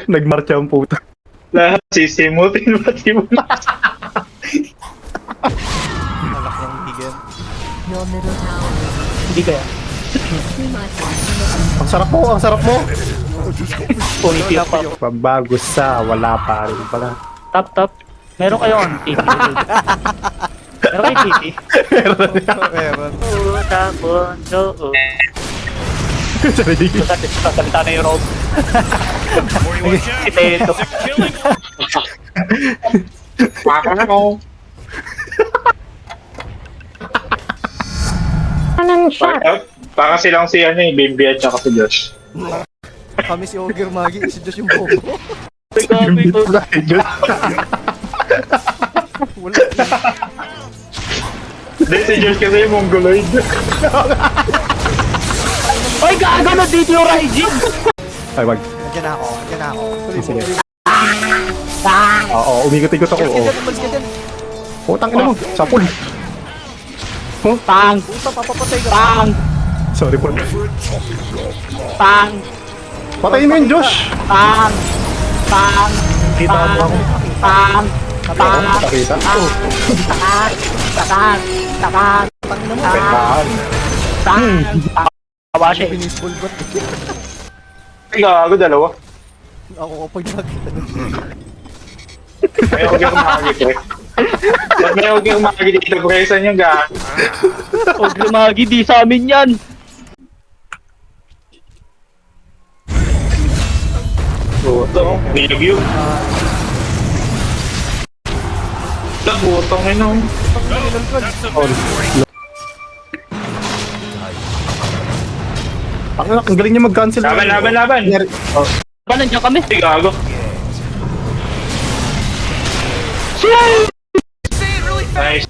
Nagmarcha ang puta. Lahat sisimutin pati mo. Alak ng higyan. Your middle tower Hindi kaya. is my fault. Ang sarap mo, ang sarap mo. Pumipiyok pa. Pambago sa wala pa rin pala. Top. Meron kayo on TV. Meron kayo TV. Meron. Tapon, oo. Sorry. Sasalita na yung rope. Si Teto. Baka na ako. Baka silang si ano eh, Bimbi at saka si Josh. Kami si Ogre Magi, si Josh yung bobo. Gabi ko. Wala. Hindi, si Josh kasi yung Mongoloid. Ay, gago na dito yung Raijin! Ay, wag. Nandiyan na ako. Sige. Oo, umikot-ikot ako. Oo. Umalis ka dyan. Putang ina mo, sapul. Pang! Puta, papapatay ka. Pang! Sorry po. Pang! Patayin mo yun, Josh. Pang! Pang! Kita mo ako. Pang! Pang! Nakita. Takat! Takat! Takat! Tangin na mo. Pang. Pang! Tawa siya eh. Binisball ba't? Ay, gago, dalawa. Ako kapag nakita na. May huwag yung makagit eh. Ba't may huwag yung makagit dito, pre? Saan yung gago? Huwag lumagi, di sa amin yan! Buto, nilog yun. Butong yun oh. Ang galing niya mag-cancel. Laban! Ba, nandiyan kami? Ay, gago. Nice.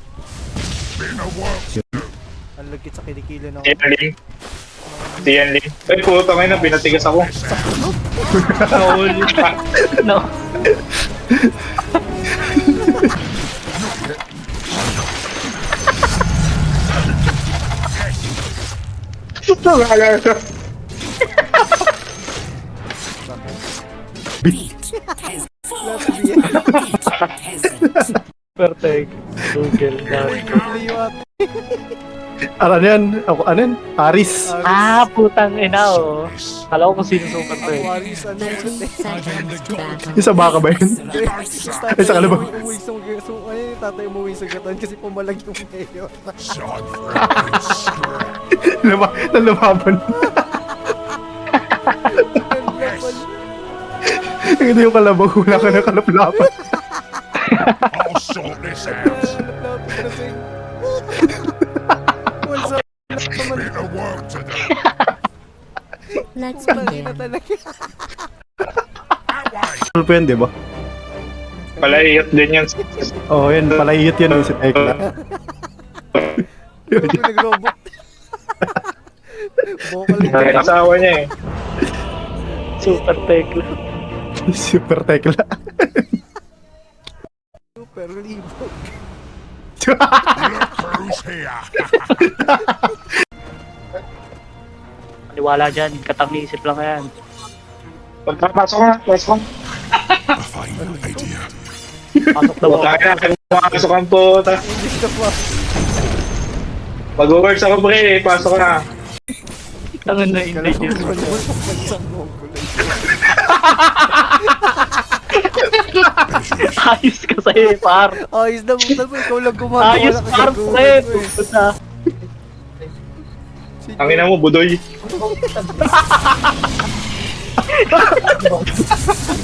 Ang lagkit sa kilikili na ako. Yan Ling. Yan Ling. Ay, puto ngayon na pinatigas ako. No. Perfect. Google na. Liwat. Ano yan? Ako, ano yan? Aris. Ah, putang ina oh. Kala ko kung sino sukat ko eh. Aquarius, ano yun? 30 seconds to battle. Yung sa baka ba yun? Ay, sa kalabang. Umuwi sa ay, tatay umuwi sa gatan kasi pumalag yung mayor. Nalababan. Hindi yung kalabaw. Wala ka na kalaplapan. I'll sort this out. What's up? Bit of work to do. Let's Tangina begin. talaga. That way. Ano pa yun, di ba? Palaiyot din yan. Oo, yun. Palayit yun. Si Tekla. Ako nag-robot. Vocal Ay, asawa niya eh. Super tekla. Super Tekla. super libog. Look who's here. Maniwala dyan, katang-isip lang yan. Pagkapasok na, pasok. A fine idea. Pasok daw ako. Kaya na, pumasok ang puta. Hindi ka pa. Mag-works ako pre, pasok na. Tangan na hindi Kala yun. ko naman sa pansang mongol. Ayos ka sa'yo, par. Ayos na mo, ikaw lang gumagawa. Ayos, na par, kagaguhan pre. mo eh. Puta. Ang ina mo, budoy.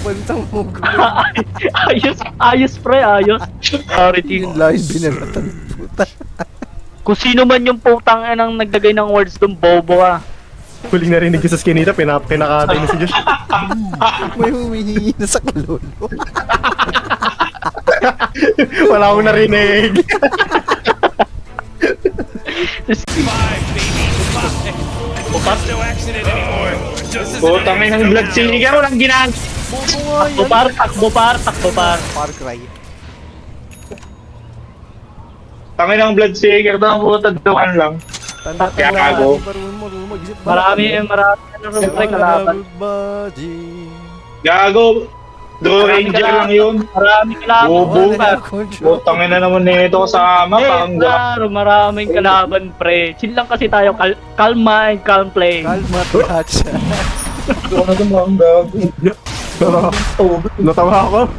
Pansang mongol. Ayos, pre, ayos. Priority. Yung line binaratan. Puta. Kung sino man yung putang nang naglagay ng words doon, bobo ka. Huling narinig ko sa skinita. Pinakatay na si Josh. May humihingi na sa kalolo. Wala akong narinig. Putang ina ng blood siliga, walang ginag. Takbo par, takbo par, takbo par. Far Cry. Tangin ng blood seeker na puta, doon lang. Tanda ka Kaya na, gago. marunong mag-isip. Marami ano rin pre kalaban. Everybody. Gago. Draw Ranger lang yun. Maraming kalaban. Bobo. Control. Putangin na naman nito kasama. Eh, Parang klaro, maraming kalaban, pre. Chill lang kasi tayo. Calm mind, calm play. Kalma at hatch. Natawa ako.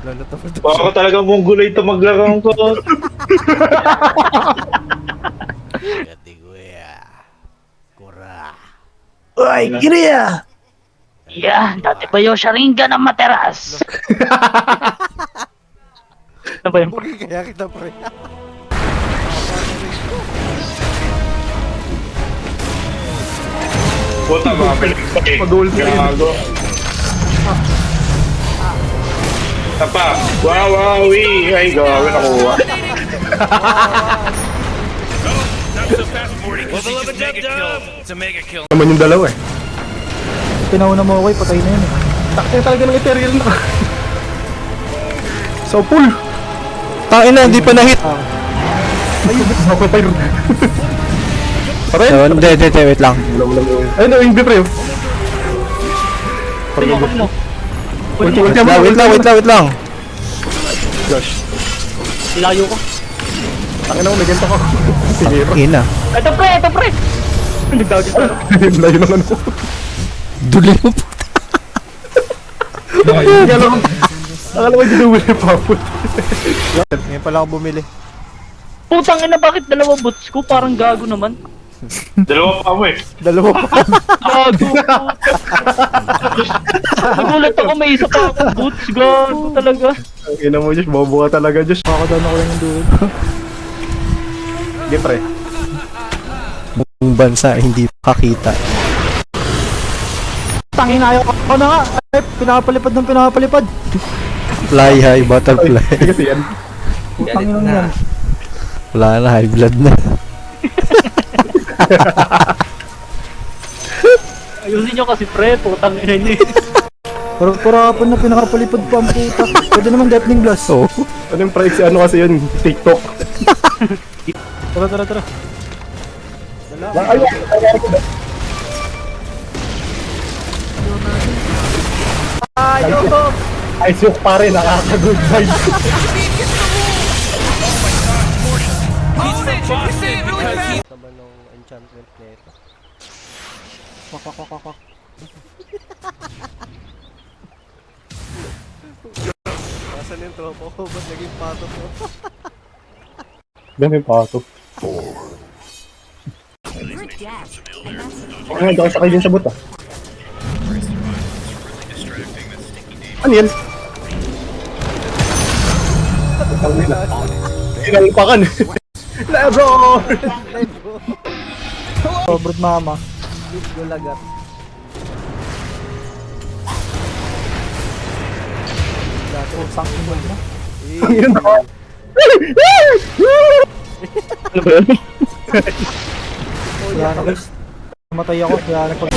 Lalo to. Baka talaga mong ito maglarang ko. Ay, kiriya! Yeah, dati ba yung Sharingan ang materas? Ano ba yun? Bugi kaya kita pre. Puta ba? Mag-ult na yun. Gago. Tapa. Wawawi. Ay, gago. Nakuha. Naman yung dalawa eh. Pinauna mo ako, patay na yun. Takya talaga ng ethereal na. So, pull! Tangin na, hindi pa na-hit. Ayun, ako pa yun. Patay? Hindi, wait lang. Ayun, yung pre. Tingnan mo. Wait Wait lang. Gosh. Ilayo ko. Takya na, may ganito ko. Sinira. Ina. Ito pre! Nagdagit ako. Layo ng ano ko. Duli mo po. Akala ko ginuwi yung paput. Ngayon pala ako bumili. Putang ina, bakit dalawa boots ko? Parang gago naman. Dalawa pa mo eh. Dalawa pa. Gago. Nagulat ako, may isa pa akong boots. Gago talaga. Ina mo, Josh. Bobo ka talaga, Josh. Pakadaan ako lang yung dulo. Hindi, pre. Buong bansa, hindi makakita. Tangin ayaw ako na nga. Ay, pinapalipad. Fly high, butterfly. Kasi yan. Tangin lang yan. Wala na, high blood na. Ayusin nyo kasi pre, putang ina nyo eh. Parapon na pinakapalipad pa ang puta. Pwede naman deafening blast. Oo. Ano yung pre? Ano kasi yun? TikTok. Tara. Ay, siyok pare. Nakaka-good vibes. Naman nung enchantment nito. Kwak. Nasaan yung tropa ko? Ba't naging pato mo? Dami pa ito. You're dead. And that's Ay, hindi ako sakay din sa buta. Ano yan? Inalpakan. Lebron! Sobrang mama. Gulagat. Putang ina mo. Yun ako. Ano ba yun? Kaya na guys. Namatay ako, kaya nagpag...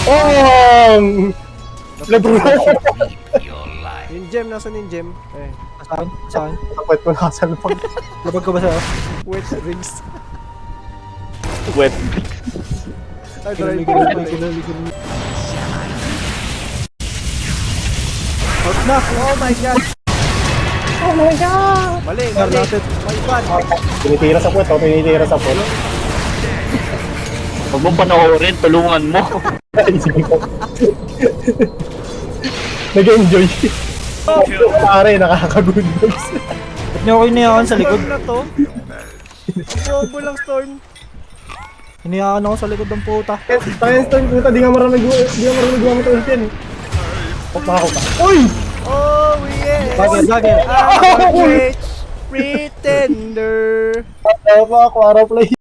Oh! Lebron! Yung gem, nasan yung gem? Eh, Saan? Tapos mo nakasalpag. Labag ka ba sa'yo? wet rings. Wet. Ay, drive. Out na! Oh my god! Mali. My bad. Tinitira sa puwet, tinitira sa puwet. Huwag mong panoorin, tulungan mo. Ay, sige po. Nag-enjoy. Pare, nakaka-good vibes. Ba't niyo ako iniyakan sa likod? Storm na to. Bobo lang storm. Iniyakan ako sa likod ng puta. Tayo, Storm, puta, di nga marunong gumamit ulit yan. Huwag makakita. Uy! Oh yeah! Bagay. I'm a rich pretender. Tama ako, araw play.